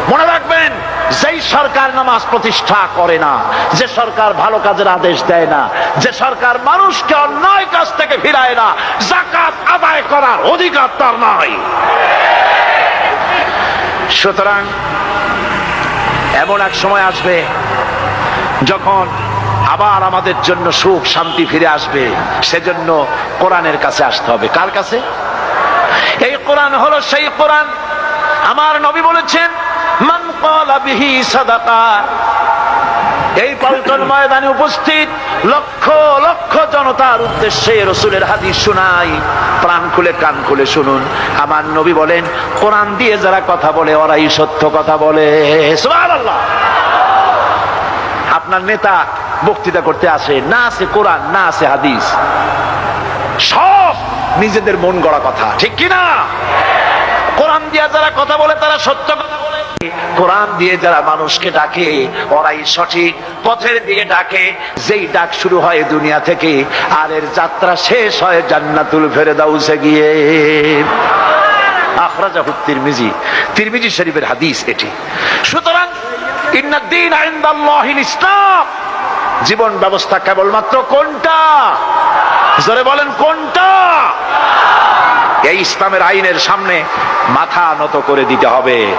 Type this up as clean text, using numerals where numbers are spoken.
মনে রাখবেন, যেই সরকার নামাজ প্রতিষ্ঠা করে না, যে সরকার ভালো কাজের আদেশ দেয় না, যে সরকার মানুষকে অন্যায় কাজ থেকে ফিরায় না, যাকাত আদায় করার অধিকার তার নাই। সুতরাং এমন এক সময় আসবে যখন আবার আমাদের জন্য সুখ শান্তি ফিরে আসবে। সেজন্য কোরআনের কাছে আসতে হবে। কার কাছে? এই কোরআন হলো সেই কোরআন। আমার নবী বলেছেন, মান ক্বালা বিহি সাদাকা। এই পল্টন ময়দানে উপস্থিত লক্ষ লক্ষ জনতার উদ্দেশ্যে রাসূলের হাদিস শোনাই, প্রাণ খুলে কান খুলে শুনুন। আমার নবী বলেন, কোরআন দিয়ে যারা কথা বলে ওরাই সত্য কথা বলে। সুবহানাল্লাহ। আপনার নেতা বক্তৃতা করতে আসে, না আছে কোরআন, না আছে হাদিস, সব নিজেদের মন গড়া কথা, ঠিক কিনা? কোরআন দিয়ে যারা কথা বলে তারা সত্য কথা বলে, কোরআন দিয়ে যারা মানুষকে ডাকে ওরাই সঠিক পথের দিকে ডাকে। যেই ডাক শুরু হয় দুনিয়া থেকে, আর এর যাত্রা শেষ হয় জান্নাতুল ফেরদাউসে গিয়ে। আখরাজাহু তিরমিজি, তিরমিজি শরীফের হাদিস এটি। সুতরাং ইন্নাদ-দীন ইনদাল্লাহিল ইসলাম। জীবন ব্যবস্থা কেবলমাত্র কোনটা? জোরে বলেন, কোনটা? এই ইসলামের আইনের সামনে মাথা নত করে দিতে হবে।